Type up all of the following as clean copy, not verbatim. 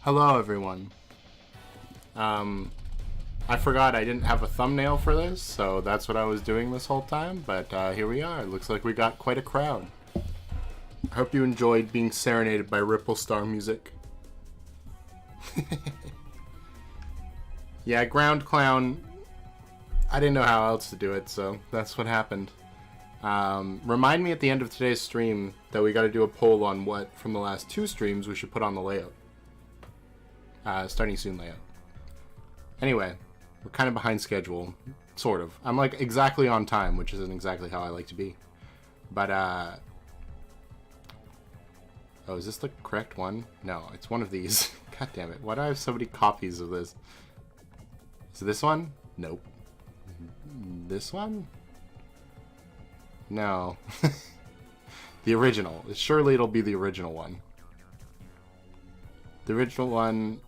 Hello, everyone. I forgot I didn't have a thumbnail for this, so that's what I was doing this whole time, but here we are. It looks like we got quite a crowd. I hope you enjoyed being serenaded by Ripple Star music. Yeah, Ground Clown, I didn't know how else to do it, so that's what happened. Remind me at the end of today's stream that we got to do a poll on what, from the last two streams, we should put on the layout. Starting soon layout. Anyway, we're kind of behind schedule, sort of. I'm like exactly on time, which isn't exactly how I like to be. But, oh, is this the correct one? No, it's one of these. God damn it. Why do I have so many copies of this? Is it this one? Nope. This one? No. The original. Surely it'll be the original one. The original one...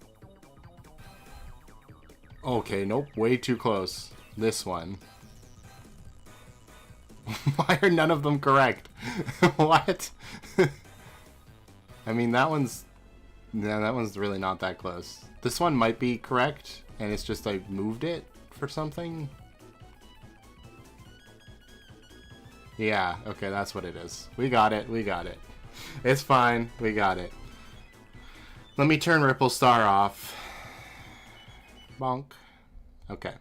Okay, nope. Way too close. This one. Why are none of them correct? What? I mean, that one's... No, that one's really not that close. This one might be correct, and it's just I moved it for something. Yeah, okay, that's what it is. We got it, we got it. It's fine, we got it. Let me turn Ripple Star off. Bonk. Okay.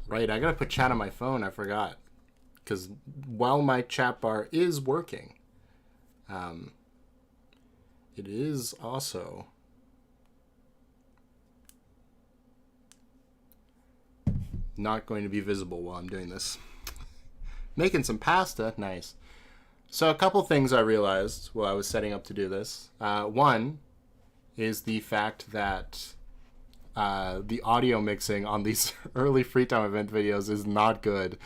Right, I gotta put chat on my phone, I forgot. Because while my chat bar is working, it is also not going to be visible while I'm doing this. Making some pasta, nice. So a couple things I realized while I was setting up to do this. One is the fact that the audio mixing on these early free time event videos is not good.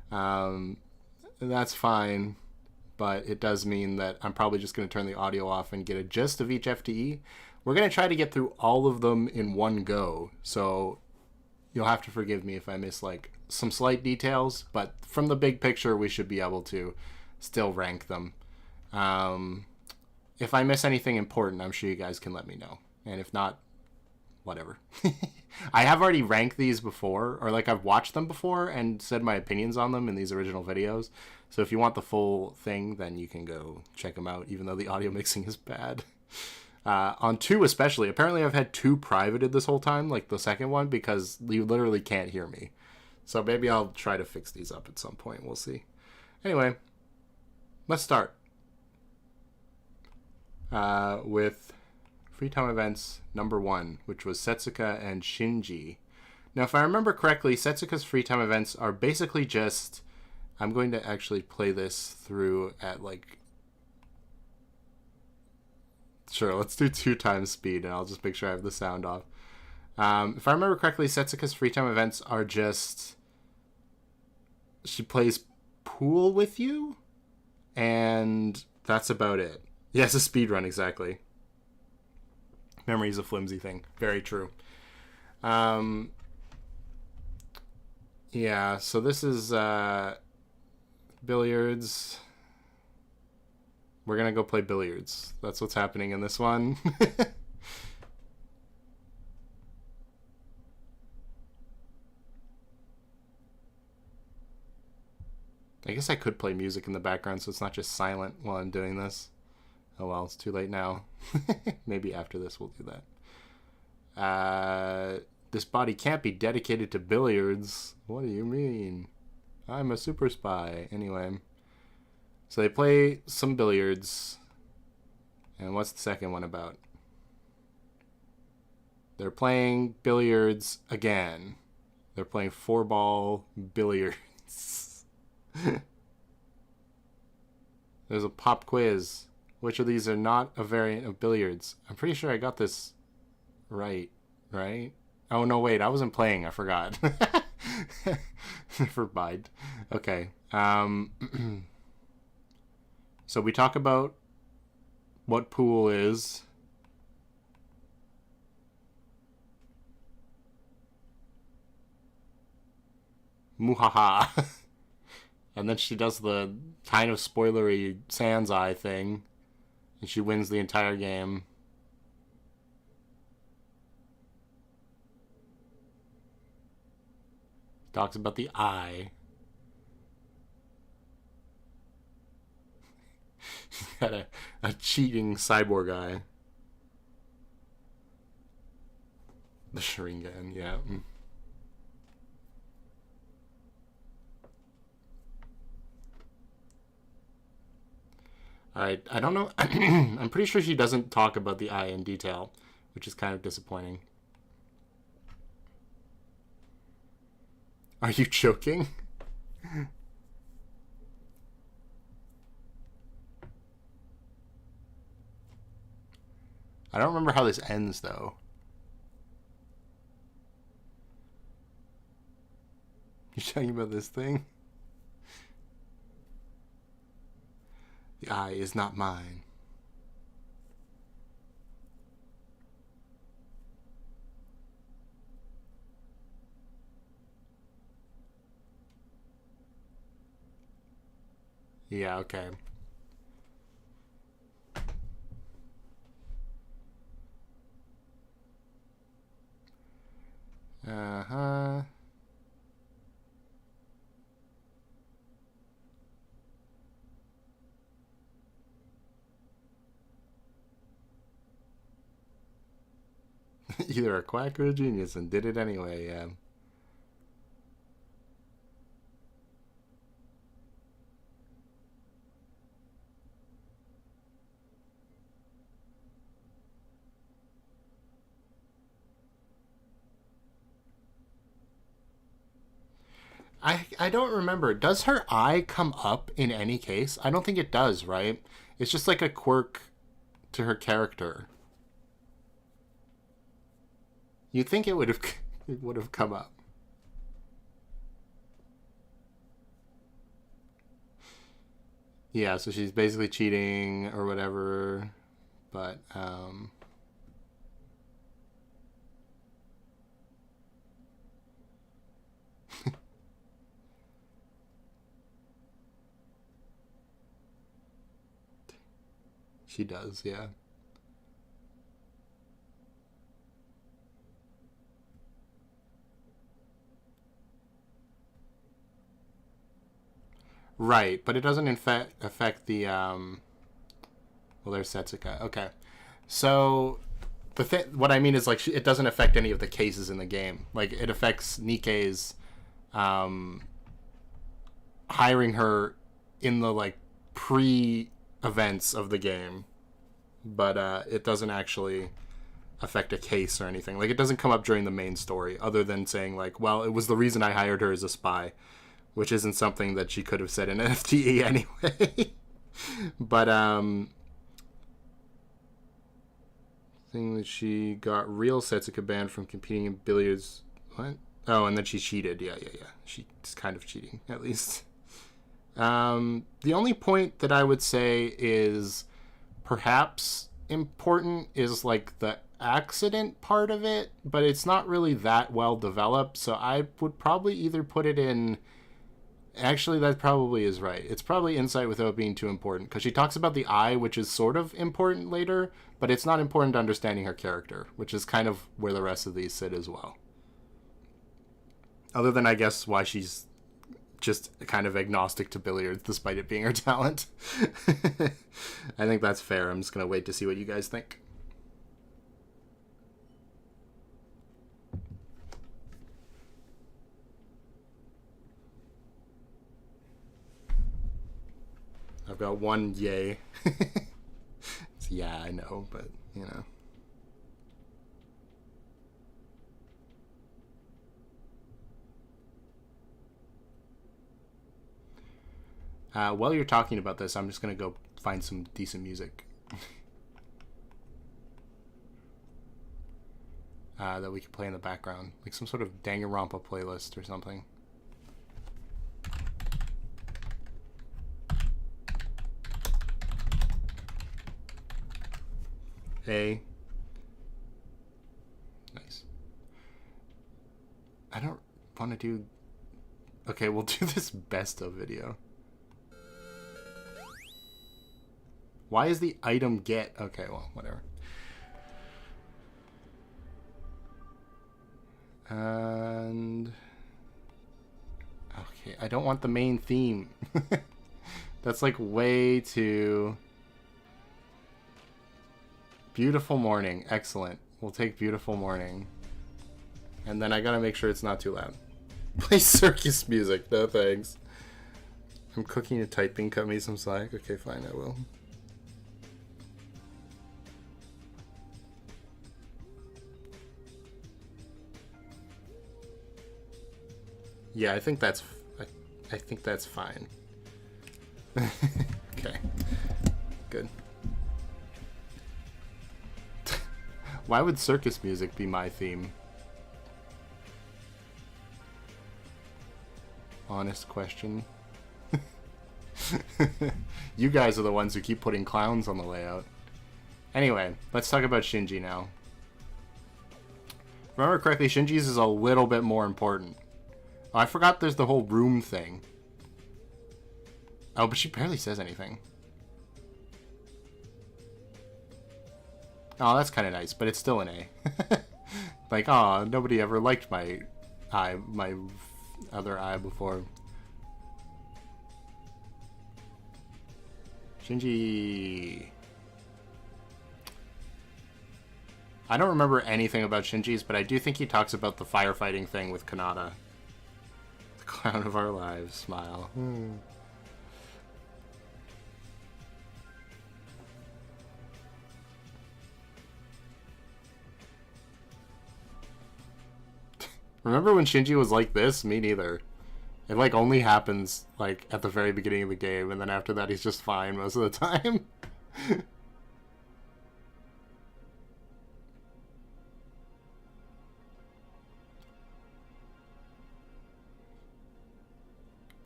That's fine, but it does mean that I'm probably just going to turn the audio off and get a gist of each FTE. We're going to try to get through all of them in one go, so you'll have to forgive me if I miss like some slight details, but from the big picture we should be able to still rank them. If I miss anything important, I'm sure you guys can let me know, and if not, whatever. I have already ranked these before, or like I've watched them before and said my opinions on them in these original videos. So if you want the full thing, then you can go check them out, even though the audio mixing is bad. On 2 especially, apparently I've had 2 privated this whole time, like the second one, because you literally can't hear me. So maybe I'll try to fix these up at some point, we'll see. Anyway, let's start with free time events number 1, which was Setsuka and Shinji. Now, if I remember correctly, Setsuka's free time events are basically just... I'm going to actually play this through at like... Sure, let's do 2 times speed, and I'll just make sure I have the sound off. If I remember correctly, Setsuka's free time events are just... She plays pool with you, and that's about it. Yes, a speed run, exactly. Memory is a flimsy thing. Very true. Yeah, so this is billiards. We're gonna go play billiards. That's what's happening in this one. I guess I could play music in the background so it's not just silent while I'm doing this. Oh well, it's too late now. Maybe after this we'll do that. This body can't be dedicated to billiards. What do you mean? I'm a super spy. Anyway. So they play some billiards. And what's the second one about? They're playing billiards again. They're playing 4-ball billiards. There's a pop quiz. Which of these are not a variant of billiards? I'm pretty sure I got this right? Oh, no, wait. I wasn't playing. I forgot. Never mind. Okay. So we talk about what pool is. Muhaha. And then she does the kind of spoilery sans eye thing. And she wins the entire game. Talks about the eye. Got a cheating cyborg eye. The Sharingan, yeah. Alright, I don't know. I'm pretty sure she doesn't talk about the eye in detail, which is kind of disappointing. Are you joking? I don't remember how this ends, though. You talking about this thing? The eye is not mine. Yeah, okay. Uh-huh. Either a quack or a genius, and did it anyway, yeah. I don't remember. Does her eye come up in any case? I don't think it does, right? It's just like a quirk to her character. You'd think it would have it would have come up. Yeah, so she's basically cheating or whatever, but she does, yeah. Right, but it doesn't affect the well, there's Setsuka. Okay. So what I mean is like it doesn't affect any of the cases in the game. Like it affects Nikkei's um hiring her in the like pre-events of the game, but it doesn't actually affect a case or anything. Like it doesn't come up during the main story other than saying like, well, it was the reason I hired her as a spy, which isn't something that she could have said in an FTE anyway. But thing that she got real Setsuka banned from competing in billiards. What? Oh, and then she cheated. Yeah. She's kind of cheating, at least. The only point that I would say is perhaps important is like the accident part of it, but it's not really that well developed. So I would probably either put it in. Actually, that probably is right. It's probably insight without being too important, because she talks about the eye, which is sort of important later, but it's not important to understanding her character, which is kind of where the rest of these sit as well. Other than, I guess, why she's just kind of agnostic to billiards, despite it being her talent. I think that's fair. I'm just going to wait to see what you guys think. I've got one yay. Yeah, I know, but, you know. While you're talking about this, I'm just going to go find some decent music. That we can play in the background. Like some sort of Danganronpa playlist or something. Hey. Nice. I don't want to do... Okay, we'll do this best of video. Why is the item get? Okay, well, whatever. And okay, I don't want the main theme. That's like way too... Beautiful morning. Excellent. We'll take beautiful morning. And then I gotta make sure it's not too loud. Play circus music. No thanks. I'm cooking and typing. Cut me some slack. Okay, fine. I will. Yeah, I think that's fine. Okay. Good. Why would circus music be my theme? Honest question. You guys are the ones who keep putting clowns on the layout. Anyway, let's talk about Shinji now. If I remember correctly, Shinji's is a little bit more important. Oh, I forgot there's the whole room thing. Oh, but she barely says anything. Oh, that's kind of nice, but it's still an A. Like, oh, nobody ever liked my other eye before. Shinji. I don't remember anything about Shinji's, but I do think he talks about the firefighting thing with Kanata. The clown of our lives. Smile. Remember when Shinji was like this? Me neither. It like only happens like at the very beginning of the game, and then after that he's just fine most of the time.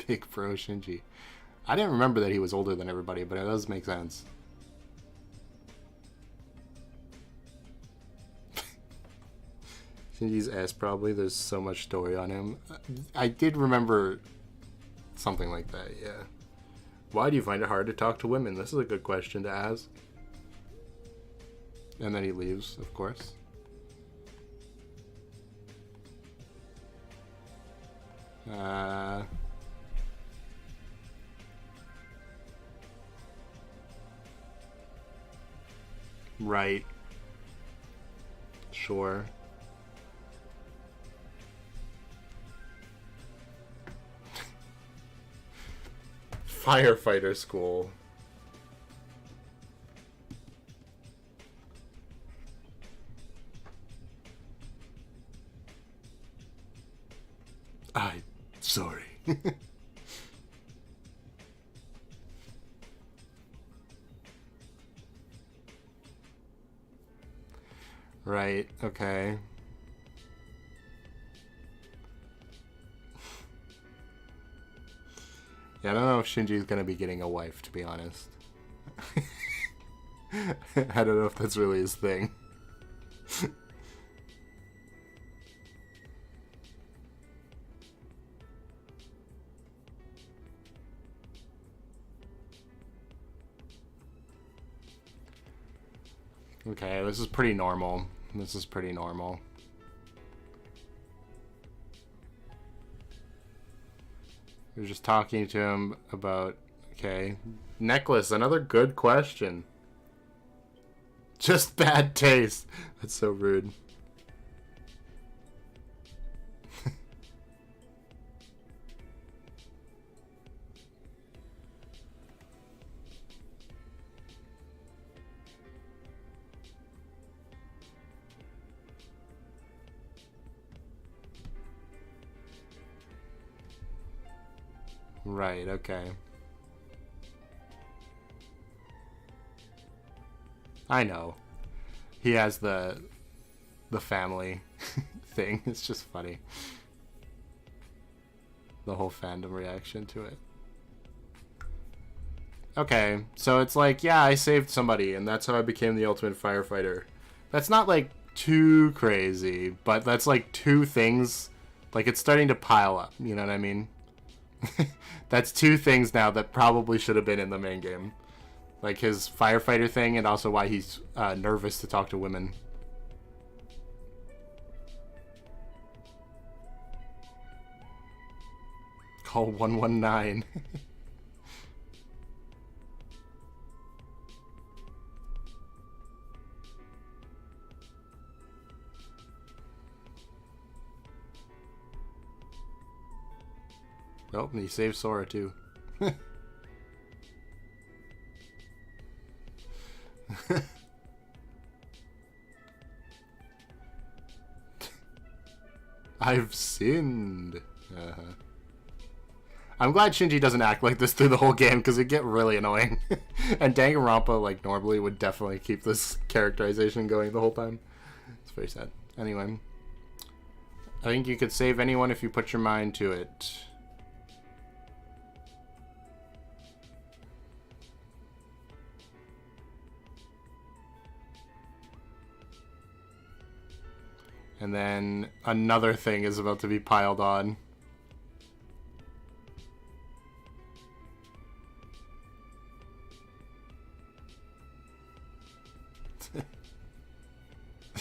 Big bro Shinji. I didn't remember that he was older than everybody, but it does make sense. Shinji's S probably. There's so much story on him. I did remember something like that, yeah. Why do you find it hard to talk to women? This is a good question to ask. And then he leaves, of course. Right. Sure. Firefighter school. Sorry. Right, okay. Yeah, I don't know if Shinji's gonna be getting a wife, to be honest. I don't know if that's really his thing. Okay, this is pretty normal. This is pretty normal. You're just talking to him about... Okay. Necklace, another good question. Just bad taste. That's so rude. Right, okay. I know. He has the family thing. It's just funny. The whole fandom reaction to it. Okay, so it's like, yeah, I saved somebody, and that's how I became the ultimate firefighter. That's not, like, too crazy, but that's, like, two things. Like, it's starting to pile up, you know what I mean? That's two things now that probably should have been in the main game. Like his firefighter thing, and also why he's nervous to talk to women. Call 119. Oh, and he saved Sora too. I've sinned. I'm glad Shinji doesn't act like this through the whole game, because it'd get really annoying. And Danganronpa, like, normally would definitely keep this characterization going the whole time. It's very sad. Anyway. I think you could save anyone if you put your mind to it. And then another thing is about to be piled on.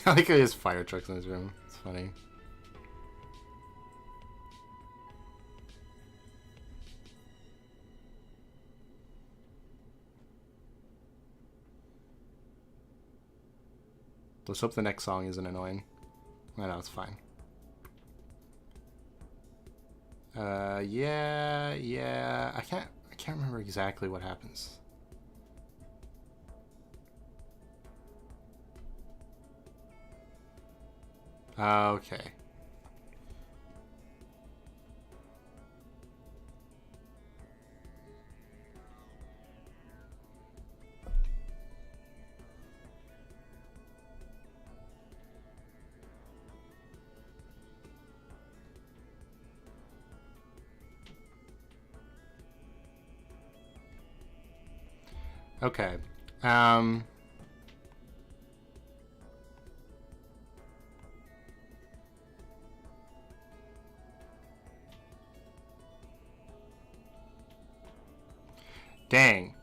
I like how he has fire trucks in his room. It's funny. Let's hope the next song isn't annoying. I know, it's fine. Yeah. I can't remember exactly what happens. Okay. Okay. Dang.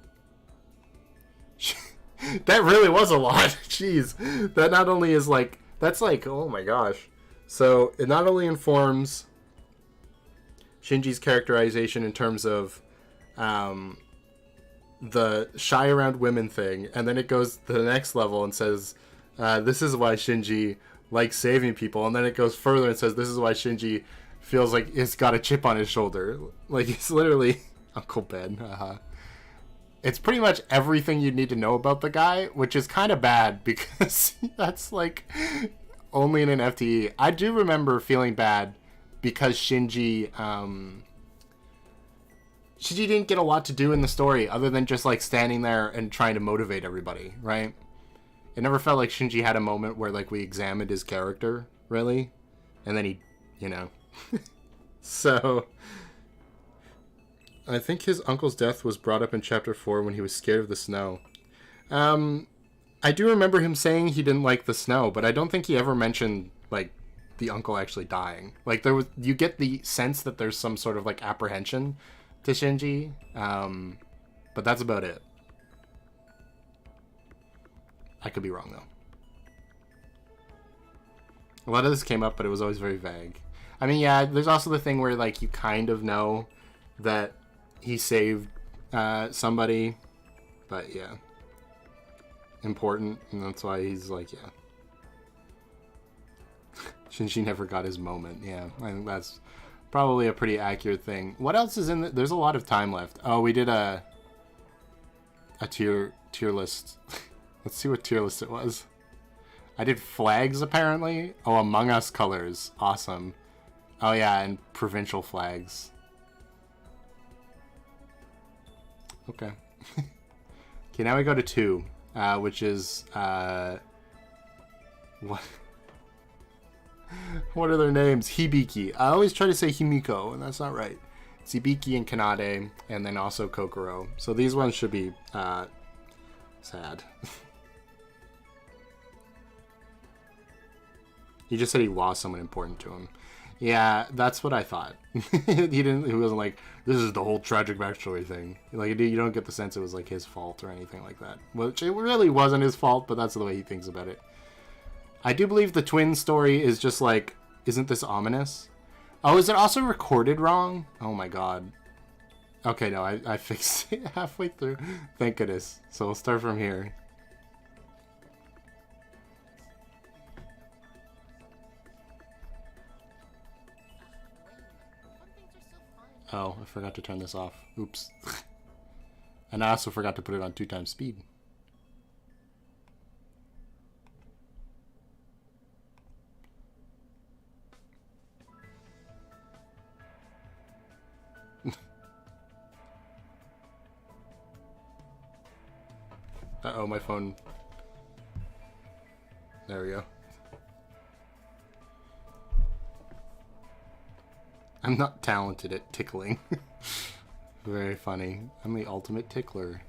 That really was a lot. Jeez. That not only is like, that's like, oh my gosh. So it not only informs Shinji's characterization in terms of the shy around women thing, and then it goes to the next level and says, this is why Shinji likes saving people, and then it goes further and says, this is why Shinji feels like he's got a chip on his shoulder. Like, he's literally Uncle Ben. It's pretty much everything you need to know about the guy, which is kind of bad because that's like only in an FTE. I do remember feeling bad because Shinji didn't get a lot to do in the story other than just like standing there and trying to motivate everybody, right? It never felt like Shinji had a moment where like we examined his character, really. And then he, you know. So I think his uncle's death was brought up in chapter 4 when he was scared of the snow. I do remember him saying he didn't like the snow, but I don't think he ever mentioned like the uncle actually dying. Like there was, you get the sense that there's some sort of like apprehension to Shinji, but that's about it. I could be wrong though. A lot of this came up, but it was always very vague. I mean, yeah, there's also the thing where like you kind of know that he saved somebody, but yeah, important, and that's why he's like, yeah. Shinji never got his moment. Yeah, I think that's probably a pretty accurate thing. What else is in there's a lot of time left. Oh, we did a tier list. Let's see what tier list it was. I did flags apparently. Oh, Among Us colors. Awesome. Oh yeah, and provincial flags. Okay. Okay, now we go to 2, which is what? What are their names? Hibiki. I always try to say Himiko, and that's not right. It's Hibiki and Kanade, and then also Kokoro. So these ones should be sad. He just said he lost someone important to him. Yeah, that's what I thought. He wasn't like, this is the whole tragic backstory thing. Like, you don't get the sense it was like his fault or anything like that. Which it really wasn't his fault, but that's the way he thinks about it. I do believe the twin story is just like, isn't this ominous? Oh, is it also recorded wrong? Oh my god. Okay, no, I fixed it halfway through. Thank goodness. So we'll start from here. Oh, I forgot to turn this off. Oops. And I also forgot to put it on 2x speed. Uh-oh, my phone. There we go. I'm not talented at tickling. Very funny. I'm the ultimate tickler.